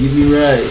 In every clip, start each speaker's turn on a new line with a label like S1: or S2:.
S1: Get me right.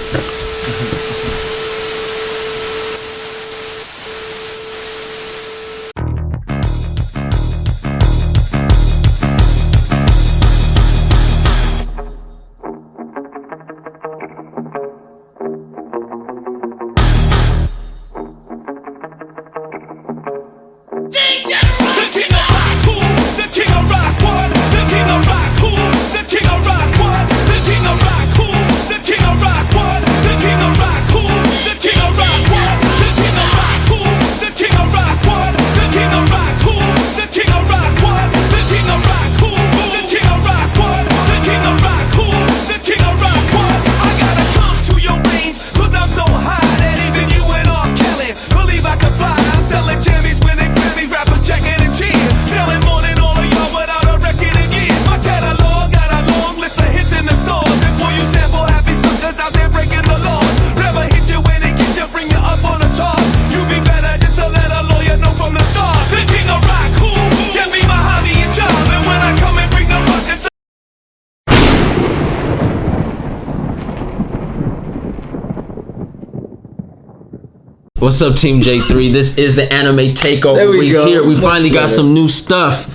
S2: What's up, Team J3? This is the anime takeover.
S1: There we go.
S2: Here. We finally got some new stuff.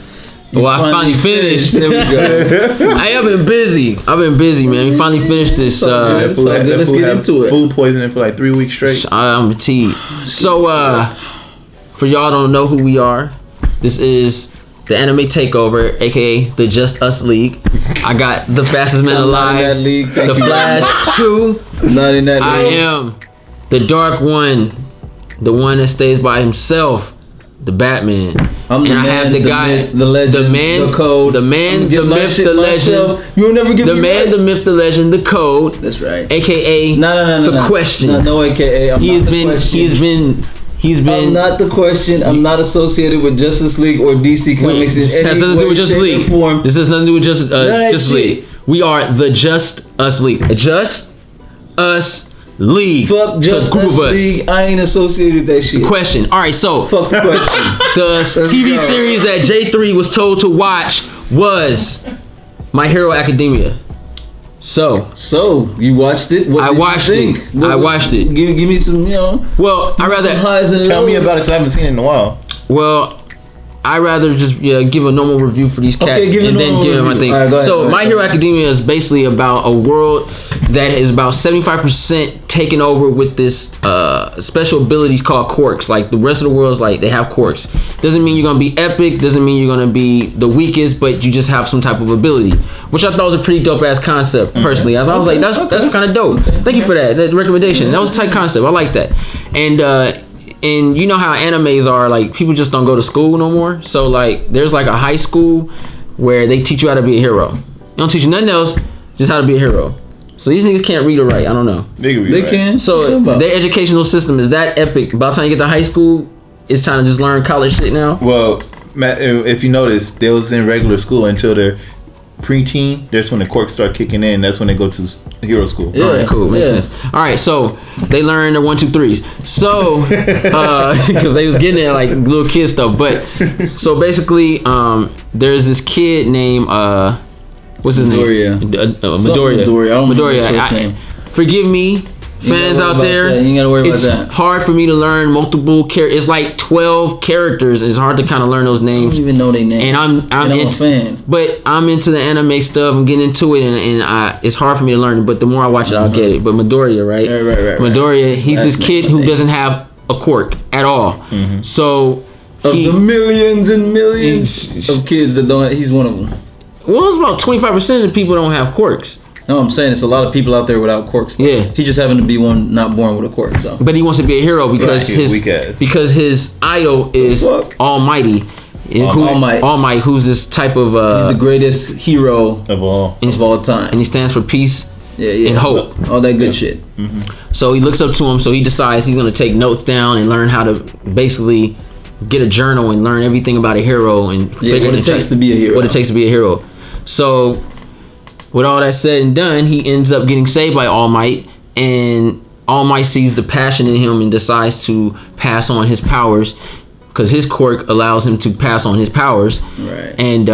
S2: I finally finished.
S1: There we go.
S2: I have been busy. I've been busy, man. We finally finished this.
S1: Let's get into it.
S3: Food poisoning for like 3 weeks straight.
S2: I'm fatigued. So, for y'all don't know who we are, this is the anime takeover, aka the Just Us League. I got the fastest man alive, the Flash 2.
S1: Not in that league.
S2: I am the Dark One, the one that stays by himself, the Batman.
S1: I'm the
S2: and
S1: man,
S2: I have the guy,
S1: myth, the legend,
S2: the man,
S1: the code.
S2: the man, the myth, the legend.
S1: You'll never give
S2: the
S1: me
S2: man,
S1: right.
S2: the myth, the legend, the code.
S1: That's right.
S2: AKA
S1: No.
S2: question.
S1: No, AKA. He's been. I'm not the question. I'm not associated with Justice League or DC Comics.
S2: This has nothing to do with Justice League. This has nothing to do with Justice League. We are the Just Us League. Just Us League.
S1: Fuck Just Us League. I ain't associated with that shit.
S2: Question. All right, so
S1: fuck the question.
S2: The TV series that J3 was told to watch was My Hero Academia. So
S1: you watched it?
S2: I watched it.
S1: Give me some,
S2: Well, I rather
S3: tell me about it because I haven't seen it in a while.
S2: Well, I rather just give a normal review for these cats and then give them my thing. Right, My Hero Academia is basically about a world that is about 75% taken over with this special abilities called Quirks. Like the rest of the world's like they have Quirks. Doesn't mean you're gonna be epic. Doesn't mean you're gonna be the weakest, but you just have some type of ability, which I thought was a pretty dope ass concept. Personally, I was like, that's kind of dope. Thank you for that recommendation. That was a tight concept. I like that. And you know how animes are, like people just don't go to school no more. So like there's like a high school where they teach you how to be a hero. They don't teach you nothing else, just how to be a hero. So these niggas can't read or write. I don't know.
S3: They
S1: can.
S2: So their educational system is that epic. By the time you get to high school, it's time to just learn college shit now.
S3: Well, Matt, if you notice, they was in regular school until they're preteen. That's when the quirks start kicking in. That's when they go to hero school.
S2: Yeah, all right, cool, makes sense. All right, so they learn the 1, 2, 3s. So because they was getting there like little kid stuff. But so basically, there's this kid named what's his name? Midoriya. Forgive me, fans out there.
S1: You ain't gotta worry about
S2: it's
S1: that.
S2: hard for me to learn multiple characters. It's like 12 characters. It's hard to kind of learn those names.
S1: I don't even know their names.
S2: And I'm
S1: a fan.
S2: But I'm into the anime stuff. I'm getting into it, and it's hard for me to learn it. But the more I watch it, I'll get it. But Midoriya, right?
S1: Right.
S2: Midoriya, he's this kid who doesn't have a quirk at all. So
S1: of the millions and millions of kids that don't, he's one of them.
S2: Well, it's about 25% of the people don't have quirks.
S1: No, I'm saying it's a lot of people out there without quirks. Though.
S2: Yeah,
S1: he just happened to be one not born with a quirk. So,
S2: but he wants to be a hero because his idol is Almighty. All Might, who's this type of
S1: he's the greatest hero of all time,
S2: and he stands for peace. And hope,
S1: all that good shit.
S2: So he looks up to him. So he decides he's gonna take notes down and learn how to basically get a journal and learn everything about a hero and
S1: what it takes to be a hero.
S2: What it takes to be a hero. So, with all that said and done, he ends up getting saved by All Might, and All Might sees the passion in him and decides to pass on his powers, because his quirk allows him to pass on his powers.
S1: Right.
S2: And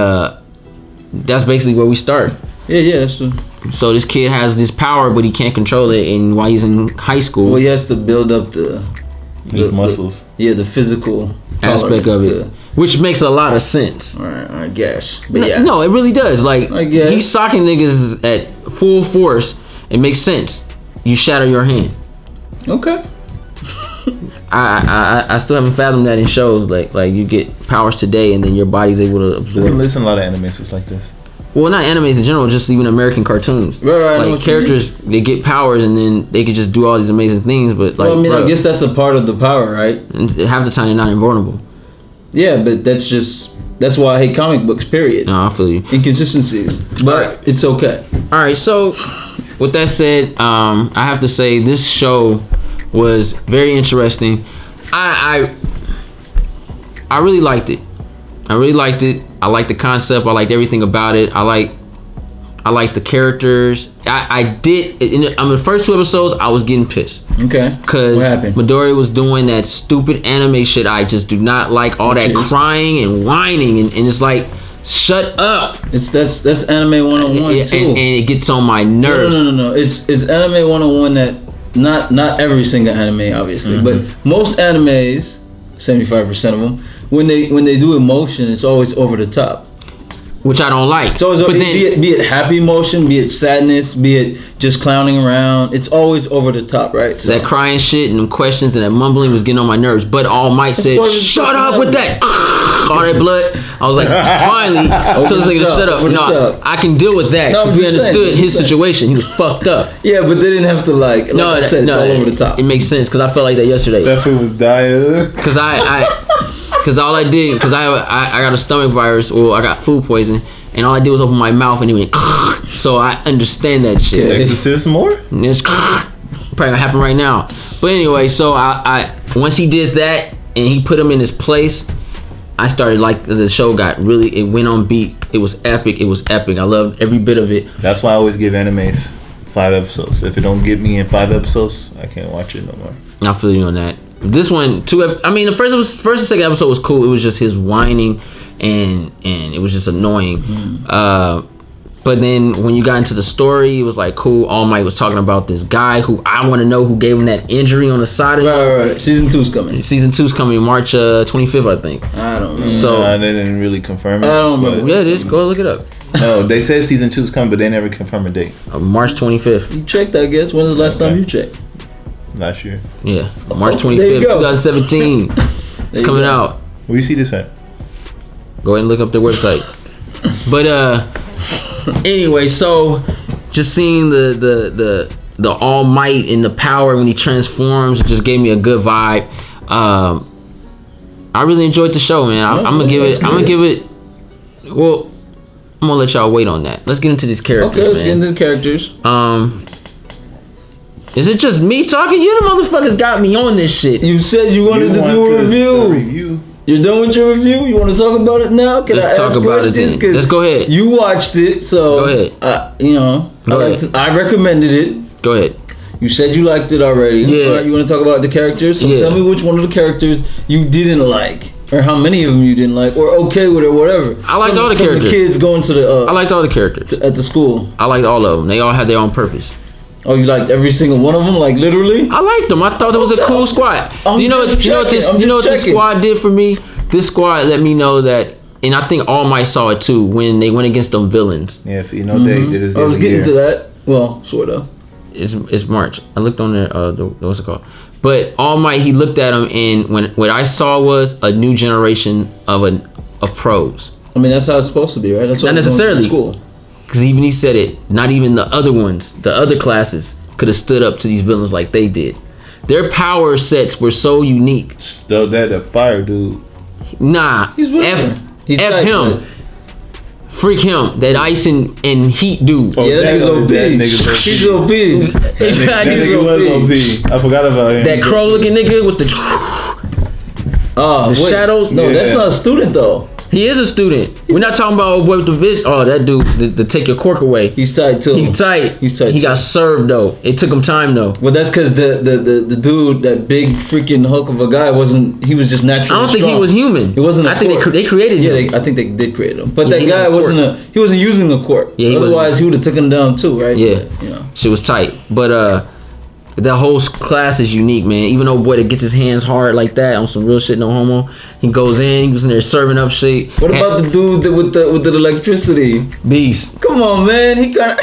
S2: that's basically where we start.
S1: Yeah, that's true.
S2: So this kid has this power, but he can't control it, and while he's in high school,
S1: well, he has to build up
S3: his muscles.
S1: The physical
S2: aspect of it, which makes a lot of sense.
S1: I guess, but yeah,
S2: no, it really does. Like he's socking niggas at full force. It makes sense. You shatter your hand.
S1: Okay.
S2: I still haven't fathomed that in shows like you get powers today and then your body's able to absorb.
S3: Listen, a lot of animes like this.
S2: Well, not animes in general, just even American cartoons.
S1: Right.
S2: Like characters, they get powers and then they could just do all these amazing things. But like,
S1: I guess that's a part of the power, right?
S2: And half the time they're not invulnerable.
S1: Yeah, but that's why I hate comic books. Period.
S2: No, I feel you.
S1: Inconsistencies, but it's okay.
S2: All right, so with that said, I have to say this show was very interesting. I really liked it. I like the concept. I liked everything about it. I like the characters. I did in the first 2 episodes I was getting pissed.
S1: Okay.
S2: Because Midoriya was doing that stupid anime shit. I just do not like all that crying and whining and it's like, shut up.
S1: That's anime 101 too.
S2: And it gets on my nerves.
S1: No. It's anime 101 that not every single anime obviously, but most animes, 75% of them, when they do emotion, it's always over the top,
S2: which I don't like.
S1: So be it happy emotion, be it sadness, be it just clowning around, it's always over the top, right? So
S2: that crying shit and them questions and that mumbling was getting on my nerves. But All Might said, "Shut up with that." All that blood. I was like, finally, told this nigga to shut up. No, I can deal with that. No, we understood his situation. He was fucked up.
S1: Yeah, but they didn't have to like I said, it's all over the top.
S2: It makes sense because I felt like that yesterday.
S3: That fool was dying.
S2: Because all I did, because I got a stomach virus or I got food poisoning, and all I did was open my mouth and it went. So I understand that shit.
S3: Exorcist more?
S2: It's probably gonna happen right now. But anyway, so I once he did that and he put him in his place, I started like the show it went on beat. It was epic. I loved every bit of it.
S3: That's why I always give animes 5 episodes. If it don't get me in 5 episodes, I can't watch it no more.
S2: I feel you on that. This one, the first and second episode was cool. It was just his whining, and it was just annoying. But then when you got into the story, it was like cool. All Might was talking about this guy who I want to know who gave him that injury on the side of him.
S1: Right. Season 2's coming.
S2: Season 2's coming March 25th, I think.
S1: I don't know.
S2: So
S3: they didn't really confirm it.
S1: I don't remember.
S2: Yeah, it is. Go look it up.
S3: No, they said season 2's coming, but they never confirmed a date.
S2: March 25th.
S1: You checked, I guess. When was the last time you checked?
S3: Last year.
S2: Yeah, March 25th, 2017. It's coming out.
S3: Where you see this at?
S2: Go ahead and look up their website. But anyway, so just seeing the All Might and the power when he transforms just gave me a good vibe. I really enjoyed the show, man. I'm gonna give it. Well, I'm gonna let y'all wait on that. Let's get into these characters.
S1: Okay, let's get into the characters.
S2: Is it just me talking? You the motherfuckers got me on this shit.
S1: You said you wanted to do a review. You're done with your review? You want to talk about it now?
S2: Let's talk about it then. Let's go ahead.
S1: You watched it, so...
S2: Go ahead.
S1: I recommended it.
S2: Go ahead.
S1: You said you liked it already.
S2: Yeah.
S1: All right, you want to talk about the characters? So tell me which one of the characters you didn't like. Or how many of them you didn't like. Or okay with it, whatever.
S2: I liked all the characters.
S1: The kids going to the...
S2: I liked all the characters.
S1: At the school.
S2: I liked all of them. They all had their own purpose.
S1: Oh, you liked every single one of them, like literally?
S2: I liked them. I thought it was a cool squad. You know what this squad did for me? This squad let me know that, and I think All Might saw it too when they went against them villains.
S3: Yeah, so they did his.
S1: I was getting to that. Well, sort of.
S2: It's March. I looked on there. What's it called? But All Might, he looked at them, and what I saw was a new generation of pros.
S1: I mean, that's how it's supposed to be, right? That's what
S2: not necessarily.
S1: School.
S2: Because even he said it, not even the other ones, the other classes could have stood up to these villains like they did. Their power sets were so unique.
S3: That fire dude.
S2: Nah, F him. Freak him. That ice and heat dude.
S1: Oh, yeah, that nigga's OP. He's OP.
S3: That nigga was OP. I forgot about him.
S2: That crow looking nigga with the shadows.
S1: No, that's not a student though.
S2: He is a student. We're not talking about old boy with the vision. Oh, that dude, to take your Quirk away.
S1: He's tight too.
S2: He's tight. He got served though. It took him time though.
S1: Well, that's because the dude, that big freaking hulk of a guy, wasn't. He was just naturally.
S2: I don't think
S1: strong.
S2: He was human.
S1: It wasn't.
S2: I think they created him.
S1: I think they did create him. But that guy wasn't He wasn't using a Quirk. Yeah. Otherwise, he would have taken him down too, right?
S2: Yeah. Shit was tight, but that whole class is unique, man. Even though boy that gets his hands hard like that on some real shit, no homo. He goes in. He was in there serving up shit.
S1: What about the dude with the electricity?
S2: Beast.
S1: Come on, man. He got.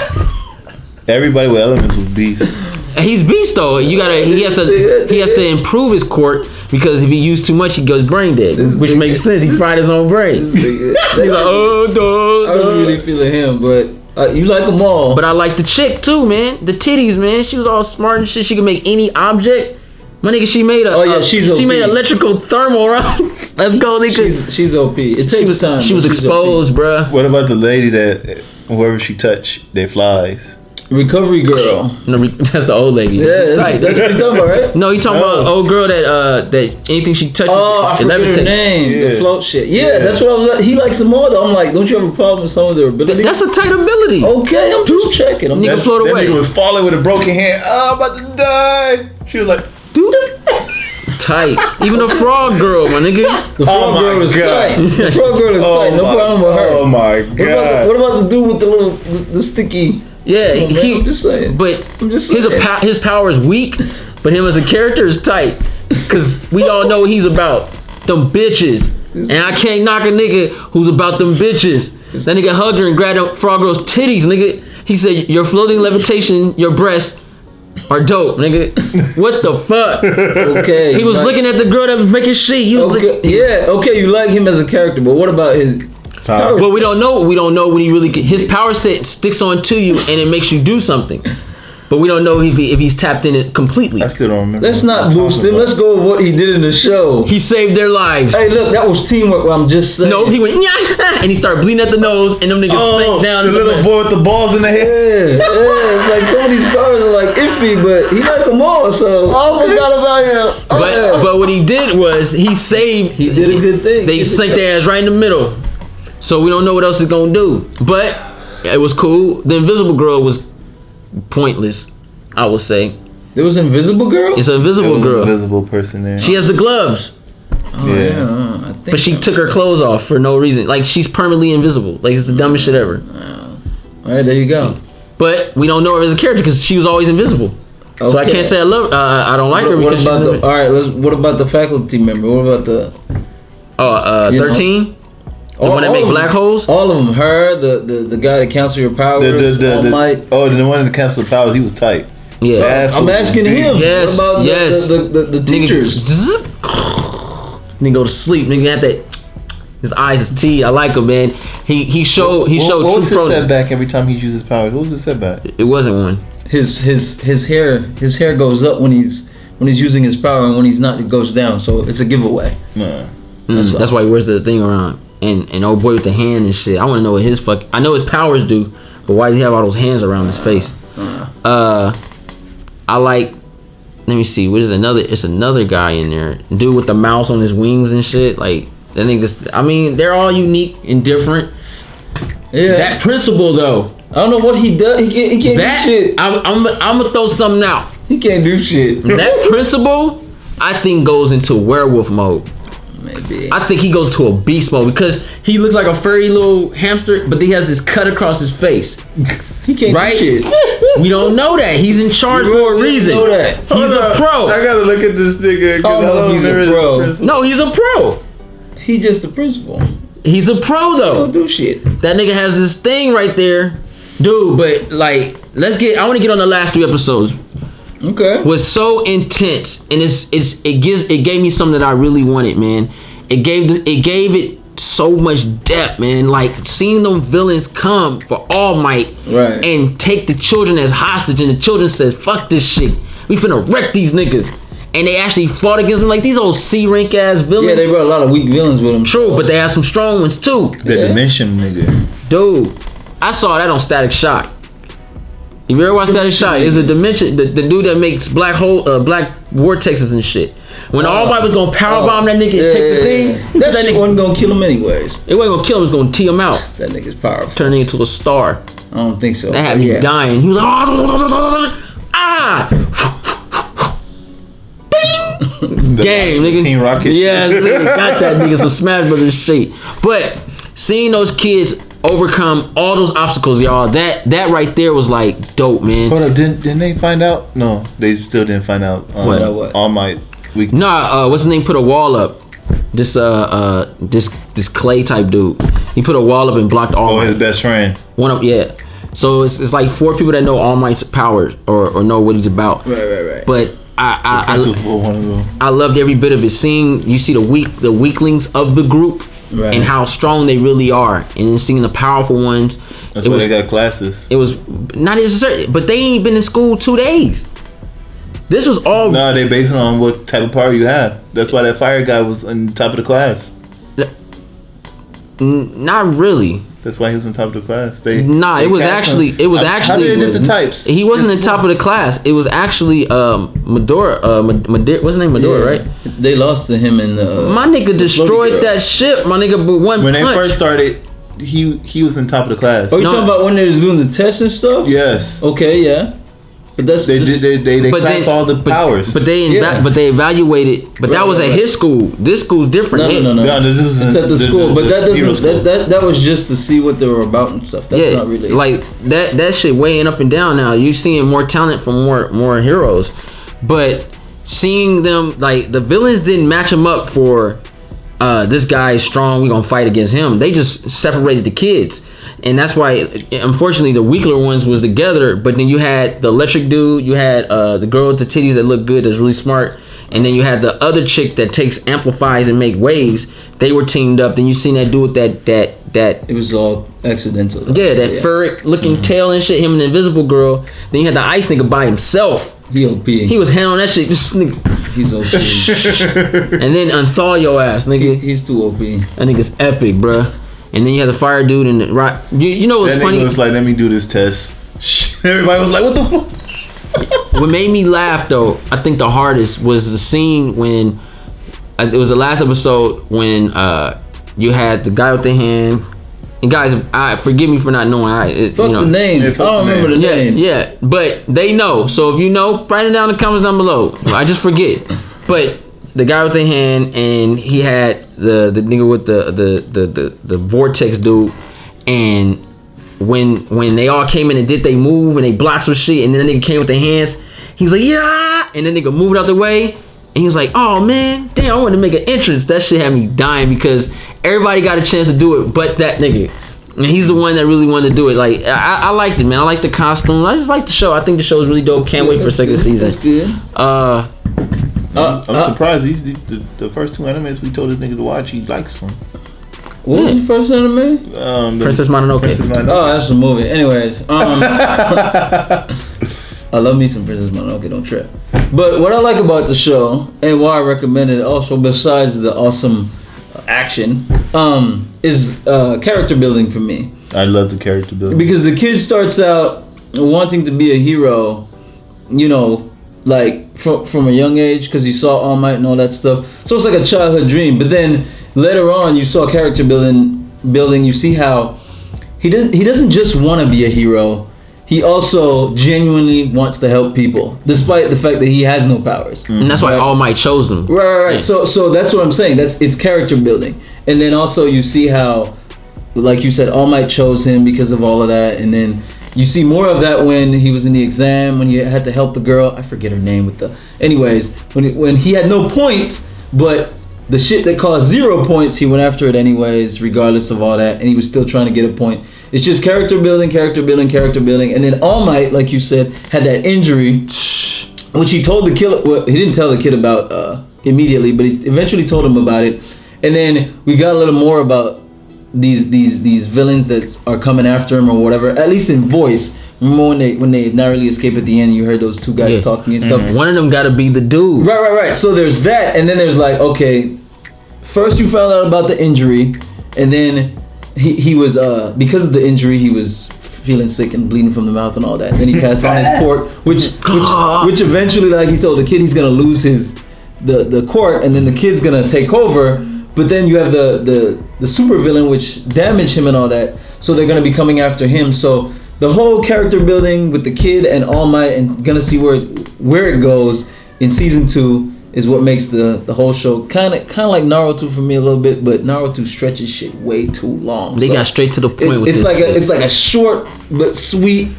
S3: Everybody with elements was beast.
S2: And he's beast though. He has to improve his Quirk because if he used too much, he goes brain dead, which makes sense. He fried his own brain. He's like, oh, dog.
S1: I was really feeling him, but. You like them all.
S2: But I like the chick too, man. The titties, man. She was all smart and shit. She could make any object. My nigga, she made she made electrical thermal rounds. Let's go, nigga.
S1: She's OP. It takes time.
S2: She was exposed, bruh.
S3: What about the lady that whoever she touched, they flies?
S1: Recovery girl.
S2: No, that's the old lady.
S1: Yeah, that's what you're talking about, right?
S2: No, you talking about old girl that anything she touches.
S1: I forget her name. Yeah. The float shit. Yeah, that's what I was. He likes them more though. I'm like, don't you have a problem with some of their abilities?
S2: That's a tight ability.
S1: Okay, I'm just checking.
S2: Nigga float away.
S3: That nigga was falling with a broken hand. Oh, I'm about to die. She was like, dude.
S2: Tight. Even the frog girl, my nigga.
S1: The frog girl is tight. The frog girl is tight. No problem with her.
S3: Oh my god.
S1: What about the dude with the sticky?
S2: Yeah,
S1: I'm just saying.
S2: But his power is weak, but him as a character is tight. Cause we all know what he's about. Them bitches. And I can't knock a nigga who's about them bitches. That nigga hugged her and grabbed that frog girl's titties, nigga. He said, your floating levitation, your breasts are dope, nigga. What the fuck?
S1: Okay.
S2: He was looking at the girl that was making shit. He was
S1: okay, you like him as a character, but what about his power?
S2: Well, we don't know what he really. His power set sticks on to you and it makes you do something. But we don't know if he's tapped in it completely.
S3: I still don't remember.
S1: Let's not boost him. Let's go with what he did in the show.
S2: He saved their lives.
S1: Hey, look, that was teamwork. I'm just saying.
S2: No, he went and he started bleeding at the nose, and them niggas sank down.
S3: The little boy with the balls in the head.
S1: Yeah. It's like some of these powers are like iffy, but he like them all. So I forgot about him.
S2: But what he did was he saved.
S1: He did a good thing.
S2: They sank their ass right in the middle. So we don't know what else it's gonna do. But it was cool. The Invisible Girl was pointless, I would say.
S1: There was an Invisible Girl?
S2: It's an Invisible Girl.
S3: An invisible person there.
S2: She has the gloves.
S1: Oh, yeah. I think
S2: but she took her clothes off for no reason. Like, she's permanently invisible. Like, it's the dumbest shit ever.
S1: All right, there you go.
S2: But we don't know her as a character because she was always invisible. Okay. So I can't say I love. I don't like her because
S1: all right, what about the faculty member? What about the
S2: 13? The one that make black holes?
S1: All of them. Her, the guy that cancels your powers.
S3: The one that cancels the powers. He was tight.
S2: Yeah.
S1: I'm asking him.
S2: Yes.
S1: What about the teachers?
S2: Nigga go to sleep. Nigga had that. His eyes, his teeth. I like him, man. He showed true
S3: pronoun. What was his setback every time he used his powers? What was his setback?
S2: It wasn't one.
S1: His hair goes up when he's using his power, and when he's not, it goes down. So it's a giveaway.
S3: Nah.
S2: That's why he wears the thing around. And old boy with the hand and shit. I want to know what his I know his powers do, but why does he have all those hands around his face? I like. Let me see. What is another? It's another guy in there. Dude with the mouse on his wings and shit. Like that niggas. I mean, they're all unique and different. Yeah. That principle though.
S1: I don't know what he does. He can't do shit.
S2: I'm gonna throw something out.
S1: He can't do shit.
S2: That principle, I think, goes into werewolf mode.
S1: Maybe.
S2: I think he goes to a beast mode because he looks like a furry little hamster, but he has this cut across his face.
S1: He can't do shit.
S2: We don't know that. He's in charge for a reason.
S1: Know that.
S2: He's a pro.
S3: I gotta look at this nigga.
S1: He's a pro.
S2: No, he's a pro.
S1: He just the principal.
S2: He's a pro though.
S1: He don't do shit.
S2: That nigga has this thing right there, dude. But like, I want to get on the last 3 episodes.
S1: Okay.
S2: Was so intense, and it gave me something that I really wanted, man. It gave it so much depth, man. Like seeing them villains come for All Might,
S1: right,
S2: and take the children as hostage, and the children says, "Fuck this shit, we finna wreck these niggas." And they actually fought against them, like these old C-rank ass villains.
S1: Yeah, they brought a lot of weak villains with them.
S2: True, but they had some strong ones too.
S3: The Dimension nigga.
S2: Dude, I saw that on Static Shock. If you ever watched that shot, it's a dimension. The dude that makes black vortexes and shit. When All Might was gonna powerbomb that nigga and take the thing,
S1: that nigga wasn't gonna kill him anyways.
S2: It wasn't gonna kill him. It was gonna tee him out.
S1: That nigga's powerful.
S2: Turning into a star.
S1: I don't think so.
S2: That had me dying. He was like, ah. Game, nigga.
S3: Team Rocket.
S2: Yeah, got that nigga some Smash Brothers shit. But seeing those kids overcome all those obstacles, y'all, that right there was like dope, man.
S3: Hold up, didn't they find out? No, they still didn't find out.
S2: What?
S3: All Might.
S2: What's his name? Put a wall up. This clay type dude. He put a wall up and blocked All Might.
S3: His best friend.
S2: Yeah. So it's like 4 people that know All Might's powers or know what he's about.
S1: Right.
S2: But I loved every bit of it. You see the weaklings of the group. Right. And how strong they really are, and then seeing the powerful ones.
S3: That's why they got classes.
S2: It was not necessarily, but they ain't been in school 2 days. This was all.
S3: No, they based it on what type of power you have. That's why that fire guy was on top of the class.
S2: Not really.
S3: That's why he was on top of the class.
S2: It was actually.
S3: How did they get the types?
S2: He wasn't on top of the class. It was actually Midoriya. What's his name? Midoriya, right?
S1: They lost to him in the.
S2: My nigga destroyed that ship. My nigga, but one
S3: when
S2: punch.
S3: They first started, he was on top of the class.
S1: Oh, you talking about when they was doing the tests and stuff?
S3: Yes.
S1: Okay, yeah. But that's
S3: they classed all the powers.
S2: But they evaluated. But that was at his school. This school's different.
S1: No. It's at the school. But that was just to see what they were about and stuff. That's not really
S2: like that shit weighing up and down now. You're seeing more talent from more heroes. But seeing them, like, the villains didn't match them up for this guy is strong, we gonna fight against him. They just separated the kids. And that's why, unfortunately, the weaker ones was together. But then you had the electric dude, you had the girl with the titties that look good, that's really smart, and then you had the other chick that takes amplifies and make waves. They were teamed up. Then you seen that dude with that.
S1: It was all accidental.
S2: Yeah, that furry looking tail and shit. Him and the invisible girl. Then you had the ice nigga by himself.
S1: He OP.
S2: He was handling that shit. This nigga.
S1: He's OP.
S2: And then unthaw your ass, nigga.
S1: He's too OP.
S2: That nigga's epic, bruh. And then you had the fire dude and the rock. You know what's
S3: that
S2: funny?
S3: Nigga was like, let me do this test. Everybody was like, what the fuck?
S2: What made me laugh though, I think the hardest was the scene when it was the last episode when you had the guy with the hand. And guys, forgive me for not knowing.
S1: The names. I don't remember the names.
S2: Yeah, but they know. So if you know, write it down in the comments down below. I just forget. But the guy with the hand, and he had the nigga with the vortex dude, and when they all came in and did they move and they blocked some shit, and then the nigga came with the hands, he was like, yeah, and then nigga moved out the way, and he was like, oh man, damn, I wanted to make an entrance. That shit had me dying because everybody got a chance to do it but that nigga. And he's the one that really wanted to do it. Like, I liked it, man. I like the costume. I just like the show. I think the show is really dope. Can't wait for second season.
S1: That's good.
S3: I'm surprised. The first 2 animes we told this nigga to watch, he likes them.
S1: What was the first anime?
S2: Princess Mononoke.
S1: Oh, that's a movie. Anyways, I love me some Princess Mononoke, don't trip. But what I like about the show, and why I recommend it also, besides the awesome action, is character building for me.
S3: I love the character building.
S1: Because the kid starts out wanting to be a hero, you know, like from a young age, because he saw All Might and all that stuff. So it's like a childhood dream. But then later on, you saw character building. You see how he doesn't just want to be a hero. He also genuinely wants to help people, despite the fact that he has no powers.
S2: Mm-hmm. And that's why All Might chose him.
S1: Right. Yeah. So that's what I'm saying. It's character building. And then also you see how, like you said, All Might chose him because of all of that. And then you see more of that when he was in the exam, when he had to help the girl. I forget her name anyways, when he had no points, but the shit that caused 0 points, he went after it anyways, regardless of all that, and he was still trying to get a point. It's just character building. And then All Might, like you said, had that injury, which he told the killer. Well, he didn't tell the kid about immediately, but he eventually told him about it. And then we got a little more about these villains that are coming after him or whatever, at least in voice. Remember when they narrowly escape at the end, you heard those 2 guys talking and stuff.
S2: One of them got to be the dude.
S1: Right. So there's that, and then there's like, okay, first you found out about the injury, and then he was because of the injury he was feeling sick and bleeding from the mouth and all that. Then he passed on his quirk, which eventually, like he told the kid, he's gonna lose the quirk, and then the kid's gonna take over. But then you have the super villain, which damaged him and all that. So they're gonna be coming after him. So the whole character building with the kid and All Might, and gonna see where it goes in season 2 is what makes the whole show kind of like Naruto for me a little bit. But Naruto stretches shit way too long.
S2: They got straight to the point with
S1: this. It's like a short but sweet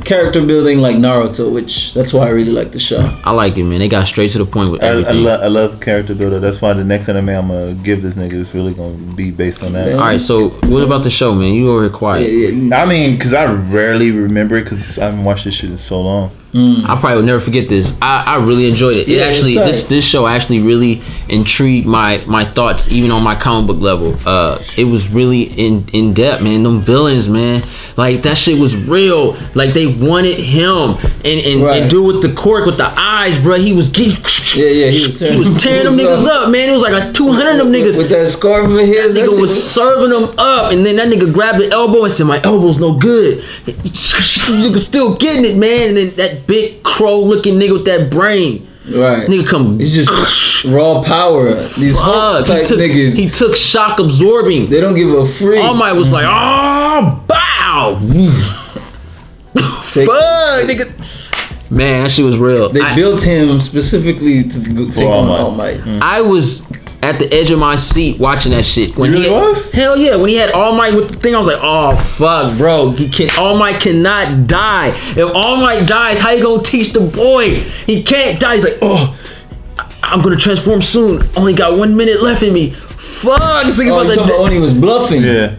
S1: character building like Naruto, which that's why I really like the show.
S2: I like it, man. They got straight to the point with everything.
S3: I love character builder. That's why the next anime I'm gonna give this nigga is really gonna be based on that.
S2: All right, so what about the show, man? You over here quiet.
S1: Yeah.
S3: I mean, because I rarely remember it because I haven't watched this shit in so long.
S2: I probably would never forget this. I really enjoyed it. It actually this show actually really intrigued my thoughts even on my comic book level. It was really in depth, man. Them villains, man. Like that shit was real. Like they wanted him and do with the Quirk with the eyes, bro. He was getting he was tearing them niggas up, man. It was like a 200 of them niggas
S1: with that scarf in his.
S2: That nigga was serving them up, and then that nigga grabbed the elbow and said, "My elbow's no good." Nigga still getting it, man. And then that big crow looking nigga with that brain.
S1: Right.
S2: Nigga come.
S1: It's just raw power. These Hulk type niggas.
S2: He took shock absorbing.
S1: They don't give a freak.
S2: All Might was like, oh, bow. Fuck, nigga. Man, that shit was real.
S1: They built him specifically to take on All Might.
S2: I was at the edge of my seat watching that shit.
S3: When he was?
S2: Hell yeah. When he had All Might with the thing, I was like, oh fuck, bro. All Might cannot die. If All Might dies, how you gonna teach the boy? He can't die. He's like, oh, I'm gonna transform soon. Only got 1 minute left in me. Fuck. Think about that.
S1: When he was bluffing.
S3: Yeah.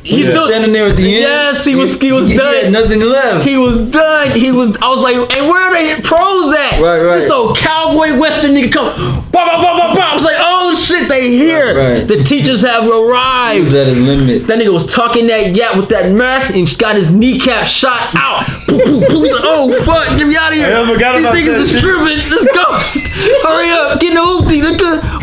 S1: He's still standing there at the end.
S2: Yes, he was done.
S1: He had nothing left.
S2: He was done. I was like, and where are they pros at?
S1: Right.
S2: This old cowboy western nigga come. Bah, bah, bah, bah, bah. I was like, oh shit, they here.
S1: Right.
S2: The teachers have arrived.
S1: He was at his limit.
S2: That nigga was talking that yap with that mask and got his kneecap shot out. He's like, oh fuck, get me out of here.
S3: I forgot about
S2: These niggas is tripping. Let's go. Hurry up, get in the hoopty.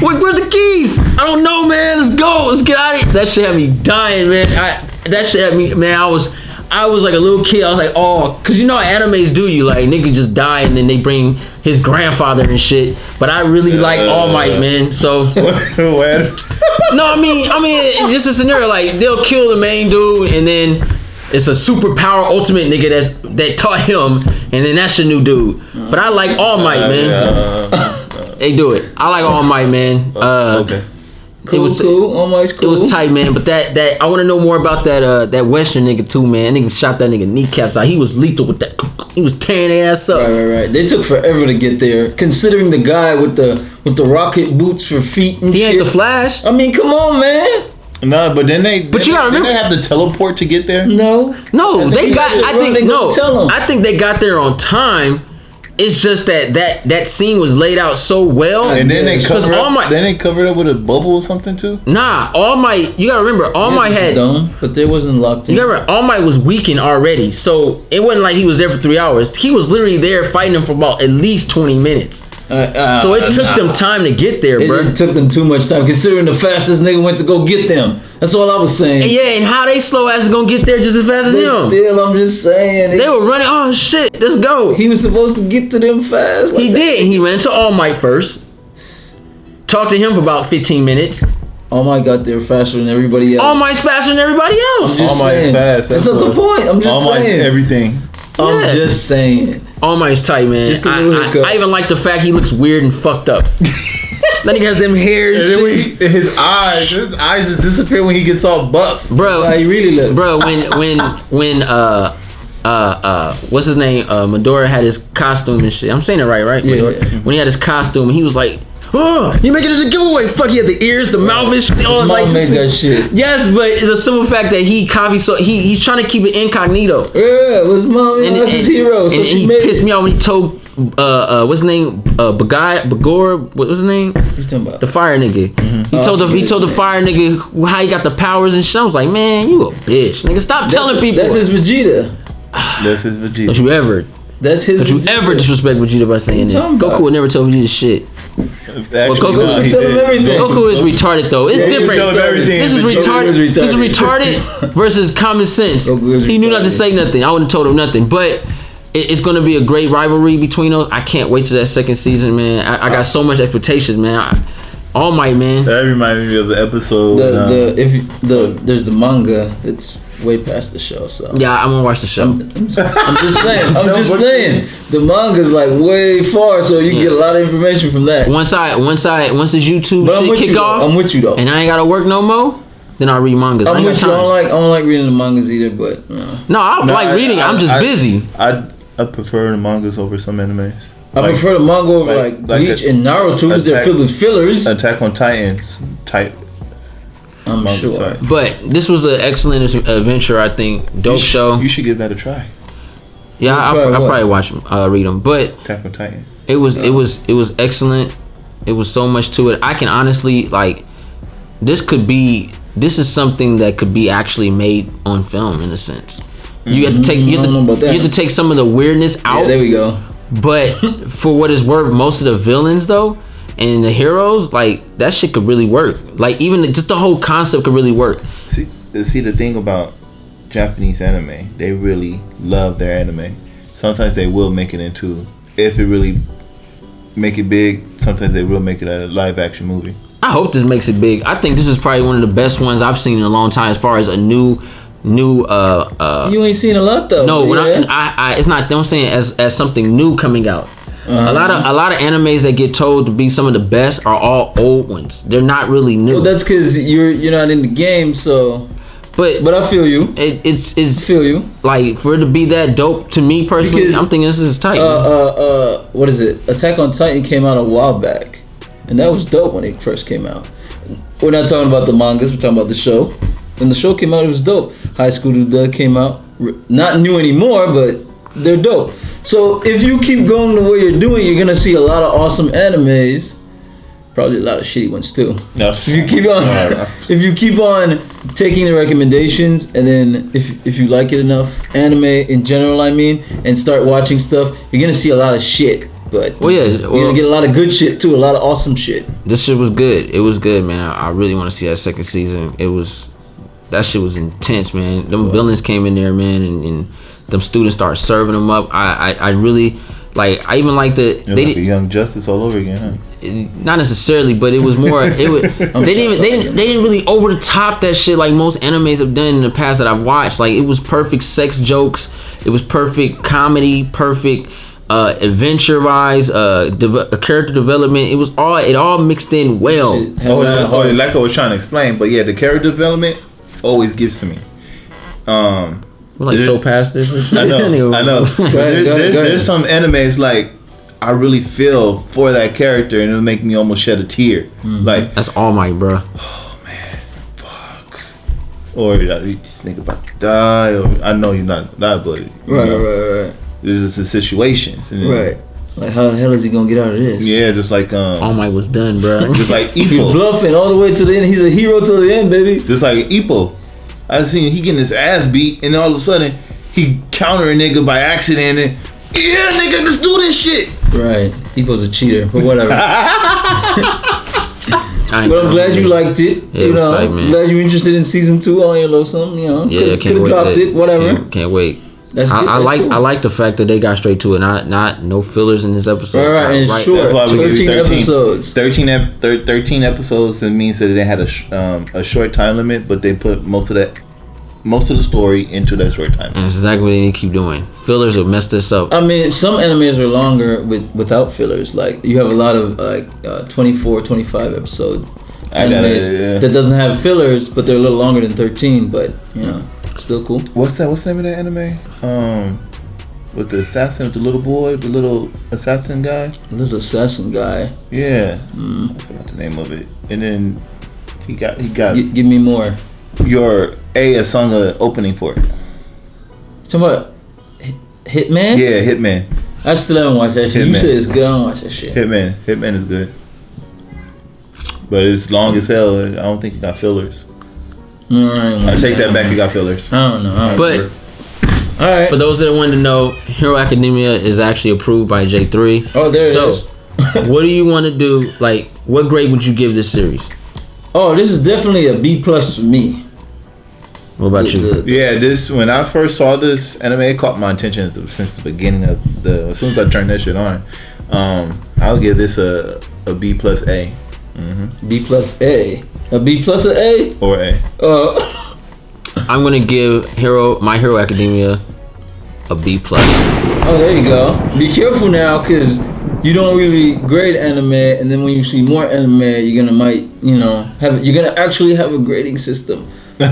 S2: Where's the keys? I don't know, man. Let's go. Let's get out of here. That shit had me dying, man. That shit had me, man. I was like a little kid. I was like, oh, cause you know how animes do you, like nigga just die and then they bring his grandfather and shit. But I really like All Might, man. So no, I mean, it's just a scenario like they'll kill the main dude and then it's a superpower ultimate nigga that taught him, and then that's your new dude. But I like All Might, man. They do it. I like All Might, man.
S1: Okay. Cool. All Might's cool.
S2: It was tight, man. But that I want to know more about that Western nigga too, man. Nigga shot that nigga kneecaps out. He was lethal with that. He was tearing their ass up.
S1: Right. They took forever to get there, considering the guy with the rocket boots for feet and
S2: he
S1: shit.
S2: ain't the Flash.
S1: I mean, come on, man.
S3: No, but then
S2: you gotta remember,
S3: they have to teleport to get there.
S1: No,
S2: they got. I think they got there on time. It's just that scene was laid out so well,
S3: and then they covered up. Then they covered up with a bubble or something too.
S2: Nah, All Might. You gotta remember, All Might had
S1: dome, but they wasn't locked in.
S2: You gotta remember, All Might was weakened already, so it wasn't like he was there for 3 hours. He was literally there fighting him for about at least 20 minutes. So it took them time to get there, bro.
S1: It took them too much time, considering the fastest nigga went to go get them. That's all I was saying.
S2: And how they slow ass is gonna get there just as fast as him.
S1: Still, I'm just saying.
S2: They were running. Oh shit, let's go.
S1: He was supposed to get to them fast.
S2: He did. He ran into All Might first. Talked to him for about 15 minutes.
S1: All Might got there faster than everybody else.
S2: All Might's faster than everybody else.
S3: All Might's fast.
S1: That's not the point. I'm just
S3: All
S1: saying.
S3: Might's everything.
S1: I'm just saying.
S2: All Might's tight, man.
S1: Just
S2: I even like the fact he looks weird and fucked up. That nigga has them hairs.
S3: And then his eyes just disappear when he gets all buff.
S2: Bro,
S1: he really looks.
S2: Bro, when what's his name? Midoriya had his costume and shit. I'm saying it right?
S1: Yeah.
S2: When he had his costume, he was like, oh, you making it a giveaway. Fuck, he had the ears, the mouth and shit.
S1: Mom made that shit.
S2: Yes, but it's a simple fact that he copied, so he's trying to keep it incognito.
S1: Yeah, it was mom and his hero. So
S2: and he pissed me off when he told what's his name? Bagor, what was his name?
S1: What you talking about?
S2: The fire nigga. Mm-hmm. He told the fire nigga how he got the powers and shit. I was like, man, you a bitch. Nigga, stop telling people.
S1: That's his Vegeta.
S3: That's his Vegeta.
S2: Don't you ever disrespect Vegeta by saying this? Goku would never tell Vegeta shit. But Goku is retarded though. It's different. This is retarded. This is retarded versus common sense. He knew not to say nothing. I wouldn't have told him nothing. But it's going to be a great rivalry between those. I can't wait to that second season, man. I got so much expectations, man. All Might, man.
S3: That reminded me of the episode.
S1: There's the manga. It's way past the show, so
S2: yeah, I'm gonna watch the show.
S1: I'm just saying. The manga's like way far, so you can get a lot of information from that.
S2: Once this YouTube shit kick off,
S1: I'm with you though,
S2: and I ain't gotta work no more. Then I read mangas.
S1: I'm with you. I don't like reading the mangas either, but
S2: no, I like reading. I'm just busy.
S3: I prefer the mangas over some animes.
S1: I prefer the manga over like Bleach and Naruto because they're filled with fillers.
S3: Attack on Titans type.
S1: I'm sure.
S3: Type.
S2: But this was an excellent adventure, I think. Dope show.
S3: You should give that a try.
S2: Yeah, I'll probably watch them, read them. But
S3: Attack on Titan.
S2: It was excellent. It was so much to it. I can honestly this is something that could be actually made on film in a sense. You have to take some of the weirdness out.
S1: Yeah, there we go.
S2: But for what it's worth, most of the villains though and the heroes, like that shit could really work. Like even just the whole concept could really work.
S3: See the thing about Japanese anime, they really love their anime. Sometimes they will make it into, if it really make it big, sometimes they will make it a live action movie.
S2: I hope this makes it big. I think this is probably one of the best ones I've seen in a long time as far as a new
S1: you ain't seen a lot though.
S2: No, when I it's not, I'm saying as something new coming out. A lot of animes that get told to be some of the best are all old ones. They're not really new.
S1: Well, that's because you're not in the game, so. But I feel you.
S2: It's
S1: I feel you.
S2: Like for it to be that dope to me personally, because, I'm thinking this is tight.
S1: What is it? Attack on Titan came out a while back, and that was dope when it first came out. We're not talking about the mangas. We're talking about the show. When the show came out, it was dope. High School Duduk came out. Not new anymore, but they're dope. So if you keep going the way you're doing, you're gonna see a lot of awesome animes. Probably a lot of shitty ones too.
S3: No.
S1: If you keep on taking the recommendations, and then if you like it enough, anime in general, I mean, and start watching stuff, you're gonna see a lot of shit. But you're gonna get a lot of good shit too, a lot of awesome shit.
S2: This shit was good. It was good, man. I really want to see that second season. That shit was intense, man. Them villains came in there, man, and them students started serving them up. I really like. I even like the
S3: they like a Young Justice all over again, huh?
S2: Not necessarily, but it was more. They didn't really over the top that shit like most animes have done in the past that I've watched. Like it was perfect sex jokes. It was perfect comedy. Perfect adventure wise. Character development. It all mixed in well.
S3: Like I was trying to explain, but yeah, the character development always gets to me.
S2: We're like so past this.
S3: I know. There's some animes like I really feel for that character, and it'll make me almost shed a tear.
S2: Mm-hmm. Like that's All Might, bro.
S3: Oh man, fuck. Or this nigga about to die, or I know you're not die, but
S1: right.
S3: This is the situations,
S1: right? Like how the hell is he gonna get out of this?
S3: Yeah, just like
S2: All Might was done, bro.
S3: Just like Ippo.
S1: He's bluffing all the way to the end. He's a hero till the end, baby.
S3: Just like Ippo. I seen he getting his ass beat, and all of a sudden he counter a nigga by accident, and yeah, nigga, let's do this shit.
S1: Right, Ippo's a cheater, but whatever. But I'm glad you liked it.
S2: Yeah, it was tight, man.
S1: I'm glad you're interested in season 2. On your little something,
S2: Yeah,
S1: could have dropped it. Whatever.
S2: Can't wait.
S1: That's good.
S2: I like the fact that they got straight to it. Not no fillers in this episode.
S1: Right, and short.
S3: That's why we
S1: 13 episodes.
S3: 13 episodes. It means that they had a short time limit, but they put most of the story into that short time.
S2: And that's exactly what they need to keep doing. Fillers will mess this up.
S1: I mean, some animes are longer without fillers. Like you have a lot of 24, 25 episode animes that doesn't have fillers, but they're a little longer than 13. But still cool.
S3: What's the name of that anime? With the assassin, with the little boy, the little assassin guy.
S1: Little assassin guy.
S3: Yeah. I forgot the name of it. And then he got.
S1: Give me more.
S3: A song opening for it.
S1: Talking about Hitman?
S3: Yeah, Hitman.
S1: I still haven't watched that shit.
S3: Hitman.
S1: You said it's good. I don't watch that shit.
S3: Hitman is good, but it's long as hell. I don't think it got fillers. I take that back. It got fillers.
S1: I don't know.
S2: But all right. For those that wanted to know, Hero Academia is actually approved by J3.
S1: Oh, there it is.
S2: What do you want to do? Like, what grade would you give this series?
S1: Oh, this is definitely a B+ for me.
S2: What about you?
S3: Yeah, this when I first saw this anime, it caught my attention since the beginning of as soon as I turned that shit on. I'll give this a B+A. Mm-hmm.
S1: B+A. A B+ or A?
S3: Or A.
S2: I'm gonna give My Hero Academia a B+.
S1: Oh, there you go. Be careful now, cause you don't really grade anime, and then when you see more anime, you're gonna actually have a grading system. So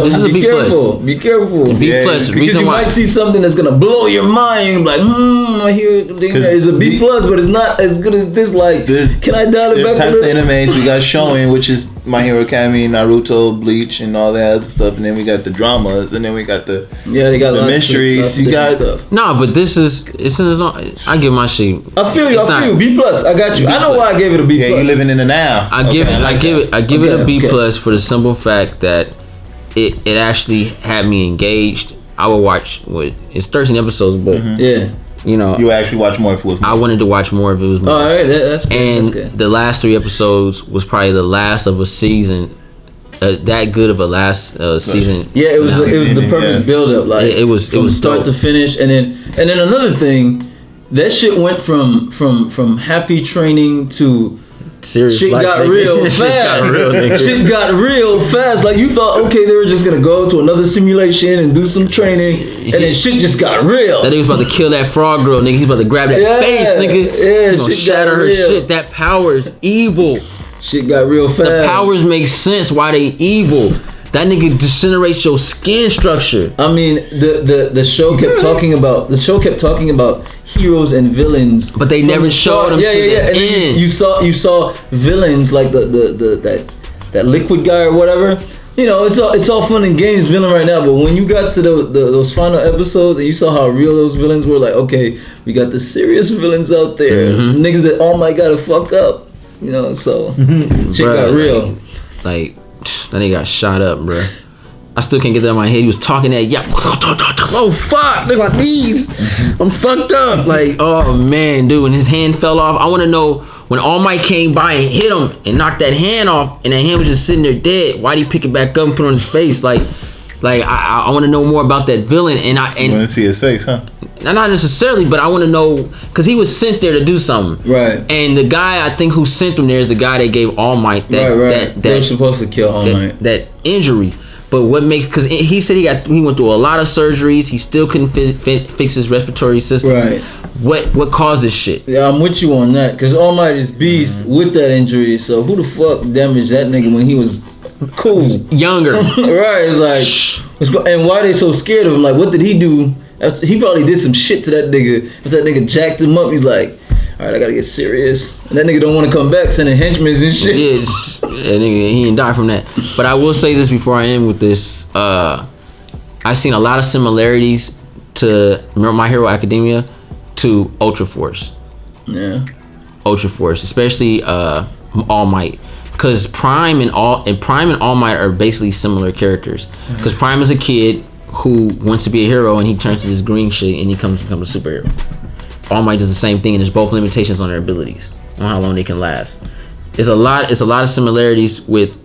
S2: this is a B+.
S1: Be careful.
S2: B+.
S1: Because you might see something that's gonna blow your mind. You're like, My Hero Academia is a B+, but it's not as good as this. Like, can I dial it back?
S3: There's types of animes we got showing, which is My Hero Academia, Naruto, Bleach, and all that other stuff, and then we got the dramas, and then we got the mysteries. You got
S1: stuff.
S2: No, but it's in its own. I give my shit.
S1: I feel you. B+. I got you. I know why I gave it a B+.
S3: Yeah, you living in the now.
S2: I give it a B+ for the simple fact that it actually had me engaged. I would watch it's 13 episodes, but
S1: yeah.
S3: You would actually watch more if it was more.
S2: I wanted to watch more if it was more.
S1: Oh, all right, that's good.
S2: And
S1: that's good.
S2: the last 3 episodes was probably the last of a season. That good of a last season.
S1: Yeah, it was the perfect build up. Like
S2: it was
S1: start
S2: dope.
S1: to finish, and then another thing, that shit went from happy training to
S2: serious.
S1: Shit got real fast. Shit got real fast. Like you thought, okay, they were just gonna go to another simulation and do some training, and then shit just got real.
S2: That nigga's about to kill that frog girl, nigga. He's about to grab that face, nigga.
S1: Yeah,
S2: he's gonna shatter her shit. That power is evil.
S1: Shit got real fast.
S2: The powers make sense why they evil. That nigga disintegrates your skin structure.
S1: I mean, the show kept talking about heroes and villains,
S2: but they never showed them to the
S1: and
S2: end.
S1: You saw villains like that liquid guy or whatever. It's all fun and games villain right now, but when you got to those final episodes and you saw how real those villains were, like, okay, we got the serious villains out there, niggas that all might gotta fuck up. So shit got real.
S2: Like that nigga got shot up, bro. I still can't get that out of my head. He was talking that, oh fuck, look at my knees. I'm fucked up. Like, oh man, dude, when his hand fell off, I want to know when All Might came by and hit him and knocked that hand off, and that hand was just sitting there dead. Why'd he pick it back up and put it on his face? Like I want to know more about that villain, and
S3: you want to see his face, huh?
S2: Not necessarily, but I want to know because he was sent there to do something,
S1: right?
S2: And the guy I think who sent him there is the guy that gave All Might that
S1: they're supposed to kill All Might,
S2: that injury. But what makes, because he said he went through a lot of surgeries, he still couldn't fix his respiratory system.
S1: Right.
S2: What caused this shit?
S1: Yeah, I'm with you on that because All Might is beast with that injury. So who the fuck damaged that nigga when he was cool,
S2: younger?
S1: Right. It's like, and why they so scared of him? Like, what did he do? He probably did some shit to that nigga. After that nigga jacked him up, he's like, all right, I gotta get serious. And that nigga don't want to come back, sending henchmen and shit.
S2: Yeah, nigga, he didn't die from that. But I will say this before I end with this. I've seen a lot of similarities to My Hero Academia to Ultra Force.
S1: Yeah.
S2: Ultra Force, especially All Might. Because Prime and All Might are basically similar characters. Because Prime is a kid who wants to be a hero and he turns to this green shit and he becomes a superhero. All Might does the same thing, and there's both limitations on their abilities, on how long they can last. It's a lot of similarities with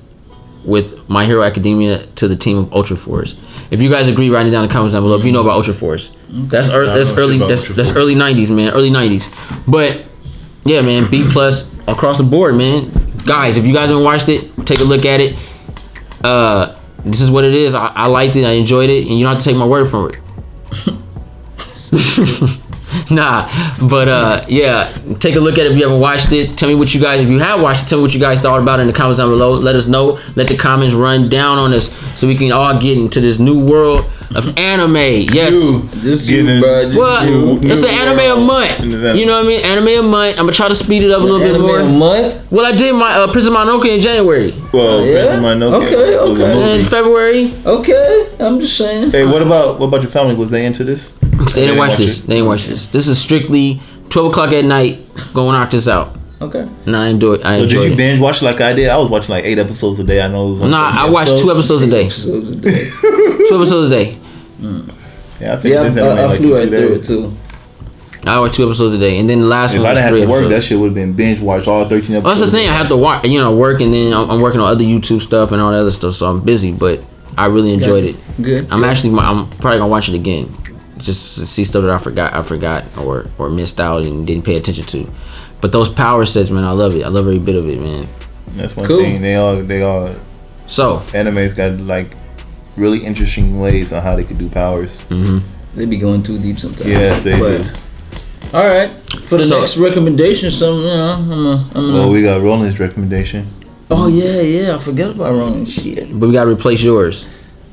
S2: My Hero Academia to the team of Ultra Force. If you guys agree, write it down in the comments down below. If you know about Ultra Force, that's early 90s, man, early 90s. But yeah, man, B+ across the board, man. Guys, if you guys haven't watched it, take a look at it. This is what it is. I liked it. I enjoyed it, and you don't have to take my word for it. Nah, but yeah, take a look at it if you haven't watched it. Tell me what you guys, if you have watched it, tell me what you guys thought about it in the comments down below. Let us know. Let the comments run down on us so we can all get into this new world of anime. Yes. It's an anime a month. You know what I mean? Anime a month. I'm gonna try to speed it up a little bit more.
S1: Anime a month?
S2: Well, I did my Prince of Mononoke in January.
S3: Well,
S1: yeah?
S3: Prince of Mononoke.
S1: Okay.
S2: In February.
S1: Okay, I'm just saying.
S3: Hey, what about your family? Was they into this?
S2: They didn't watch this. They didn't watch this. This is strictly 12 o'clock at night. Go knock this out.
S1: Okay.
S2: And I enjoyed it.
S3: So did you binge watch like I did? I was watching like 8 episodes a day. I know it was.
S2: I watched 2 episodes a day. 2 episodes a day.
S3: Yeah, I flew
S1: right through it too.
S2: I watch 2 episodes a day, and then the last one was 3 episodes. If I didn't have to work,
S3: that shit would have been binge watched all 13 episodes.
S2: Well, that's the thing. I have to watch, work, and then I'm working on other YouTube stuff and all that other stuff, so I'm busy. But I really enjoyed it.
S1: Good.
S2: I'm probably gonna watch it again, just to see stuff that I forgot or missed out and didn't pay attention to. But those power sets, man, I love it. I love every bit of it, man.
S3: That's one thing. They all.
S2: So
S3: anime's got like really interesting ways on how they could do powers.
S2: Mm-hmm.
S1: They be going too deep sometimes.
S3: Yes, they do.
S1: All right, for the next recommendation, well,
S3: we got Roland's recommendation.
S1: Oh yeah, I forgot about Roland's shit.
S2: But we gotta replace yours.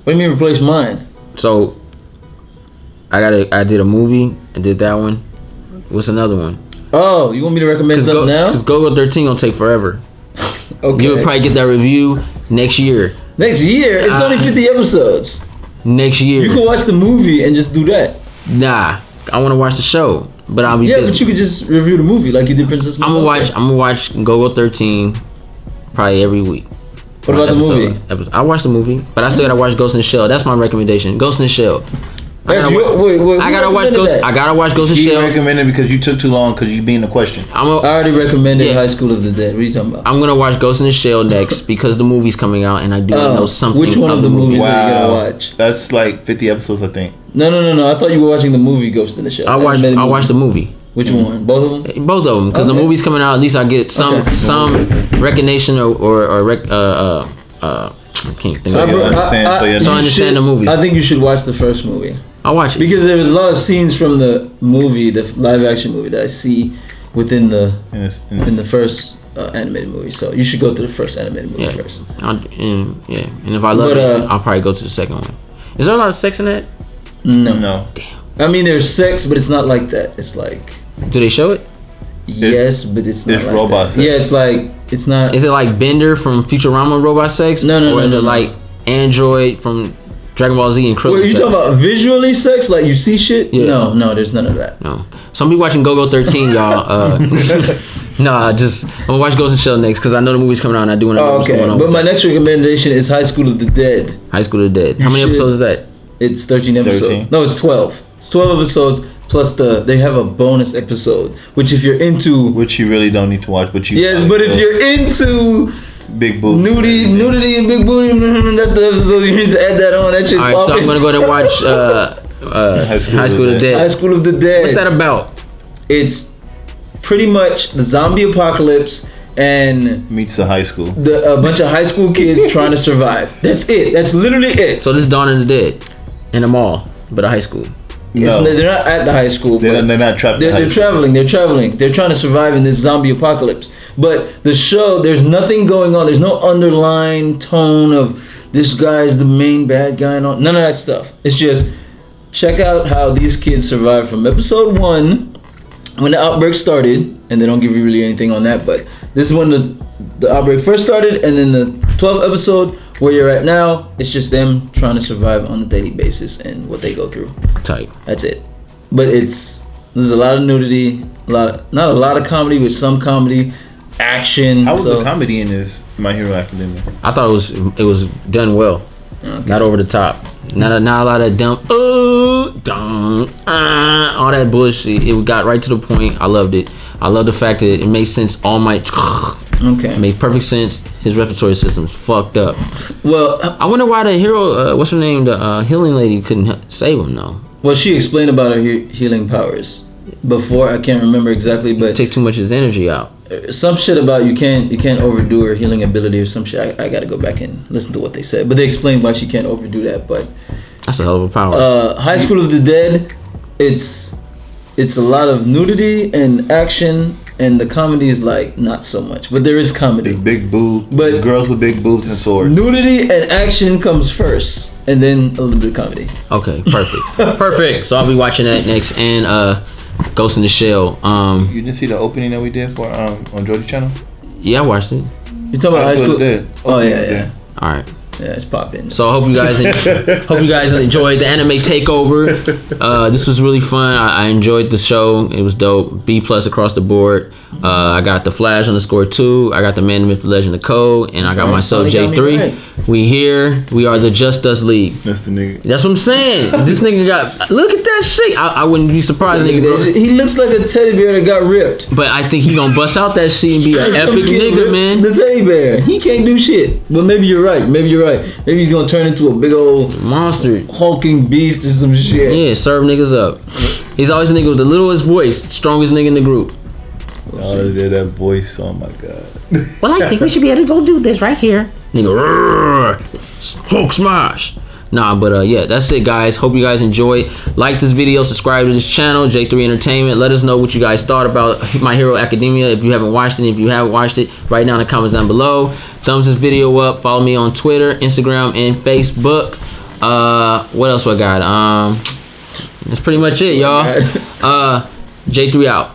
S1: What do you mean replace mine?
S2: So I did a movie. I did that one. What's another one?
S1: Oh, you want me to recommend something now?
S2: Because Go-Go 13 gonna take forever.
S1: Okay.
S2: You'll probably get that review next year.
S1: Next year? It's only 50 episodes.
S2: Next year.
S1: You can watch the movie and just do that.
S2: Nah, I want to watch the show, but I'll be busy.
S1: Yeah, but you could just review the movie like you did Princess Mononoke.
S2: I'm gonna watch Go-Go 13 probably every week.
S1: What about the movie?
S2: I watched the movie, but I still gotta watch Ghost in the Shell. That's my recommendation. Ghost in the Shell. I gotta watch Ghost in the Shell.
S3: You recommended because you took too long because you being the question.
S1: I already recommended High School of the Dead. What are you talking about?
S2: I'm gonna watch Ghost in the Shell next because the movie's coming out and I do know something.
S1: Which one of the movies are you gonna watch?
S3: That's like 50 episodes, I think.
S1: No. I thought you were watching the movie Ghost in the Shell.
S2: I watched the movie.
S1: Which one? Both of them?
S2: Both of them, because the movie's coming out. At least I get some recognition I can't think of it. So I understand the movie.
S1: I think you should watch the first movie.
S2: I'll watch it.
S1: Because there's a lot of scenes from the movie, the live action movie, that I see within the first animated movie. So you should go to the first animated movie first.
S2: And if I love it, I'll probably go to the second one. Is there a lot of sex in that?
S1: No.
S2: Damn.
S1: I mean, there's sex, but it's not like that. It's like...
S2: Do they show it?
S1: Yes, but it's not like
S3: robot
S1: that.
S3: sex.
S1: Yeah, it's like... It's not...
S2: Is it like Bender from Futurama robot sex?
S1: No.
S2: Or is it like Android from Dragon Ball Z and Krillin?
S1: Wait, are you talking about visually sex? Like you see shit?
S2: Yeah.
S1: No, there's none of that.
S2: No. So I'm be watching Go-Go 13, y'all. I'm gonna watch Ghost in the Shell next because I know the movie's coming out and I do want to know what's going on.
S1: But my next recommendation is High School of the Dead.
S2: High School of the Dead. How many episodes is that?
S1: It's 13 episodes.
S3: 13?
S1: No, it's 12. It's 12 episodes plus they have a bonus episode, which if you're into...
S3: Which you really don't need to watch, but you...
S1: Yes, but if you're into...
S3: Big booty.
S1: Nudity and big booty, that's the episode you need to add that on. That shit's
S2: Alright, so I'm gonna go and watch High School of the Dead.
S1: High School of the Dead.
S2: What's that about?
S1: It's pretty much the zombie apocalypse and
S3: meets the high school.
S1: A bunch of high school kids trying to survive. That's it. That's literally it.
S2: So this is Dawn of the Dead in a mall, but a high school.
S1: No. They're not at the high school.
S3: They're not trapped.
S1: They're traveling. They're traveling. They're trying to survive in this zombie apocalypse. But the show, there's nothing going on. There's no underlying tone of this guy's the main bad guy and all. None of that stuff. It's just check out how these kids survived from episode 1 when the outbreak started, and they don't give you really anything on that. But this is when the outbreak first started, and then the 12th episode where you're at now, it's just them trying to survive on a daily basis and what they go through.
S2: Tight.
S1: That's it. But there's a lot of nudity, not a lot of comedy, but some comedy, action.
S3: How was the comedy in this My Hero Academia?
S2: I thought it was done well. Okay. Not over the top. Not a lot of dumb all that bullshit. It got right to the point. I loved it. I love the fact that it made sense. All Might
S1: it
S2: made perfect sense. His respiratory system's fucked up.
S1: Well,
S2: I wonder why the hero, what's her name, the healing lady couldn't save him though.
S1: Well, she explained about her healing powers before. I can't remember exactly, but
S2: take too much of his energy out.
S1: Some shit about you can't overdo her healing ability or some shit. I gotta go back and listen to what they said, but they explained why she can't overdo that. But
S2: that's a hell of a power.
S1: High School of the Dead, it's a lot of nudity and action, and the comedy is like not so much, but there is comedy.
S3: There's big boobs, but girls with big boobs and swords. Nudity
S1: and action comes first, and then a little bit of comedy.
S2: Okay, perfect, perfect. So I'll be watching that next, and Ghost in the Shell.
S3: You didn't see the opening that we did for on Jordy channel?
S2: Yeah, I watched it.
S1: You talking about High School?
S3: Dead.
S1: Oh yeah.
S2: All right.
S1: Yeah, it's popping.
S2: So I hope you guys enjoyed the anime takeover. This was really fun. I enjoyed the show. It was dope. B+ across the board. I got the Flash _2. I got the Man, the Myth, the Legend, the Code, and I got myself J3. Right. We here. We are the Just Us League.
S3: That's the nigga.
S2: That's what I'm saying. This nigga got. Look at that shit. I wouldn't be surprised. Nigga,
S1: he looks like a teddy bear that got ripped.
S2: But I think he gonna bust out that shit and be an epic nigga, man.
S1: The teddy bear. He can't do shit. But maybe you're right. Maybe he's gonna turn into a big old
S2: monster,
S1: hulking beast or some shit.
S2: Yeah, serve niggas up. He's always a nigga with the littlest voice, strongest nigga in the group.
S3: Oh, yeah, that voice. Oh my god.
S2: Well, I think we should be able to go do this right here. Nigga, Hulk smash. Nah, but yeah, that's it, guys. Hope you guys enjoyed. Like this video, subscribe to this channel, J3 Entertainment. Let us know what you guys thought about My Hero Academia. If you haven't watched it, if you have watched it, write down in the comments down below. Thumbs this video up. Follow me on Twitter, Instagram, and Facebook. What else I got? That's pretty much it, y'all. J3 out.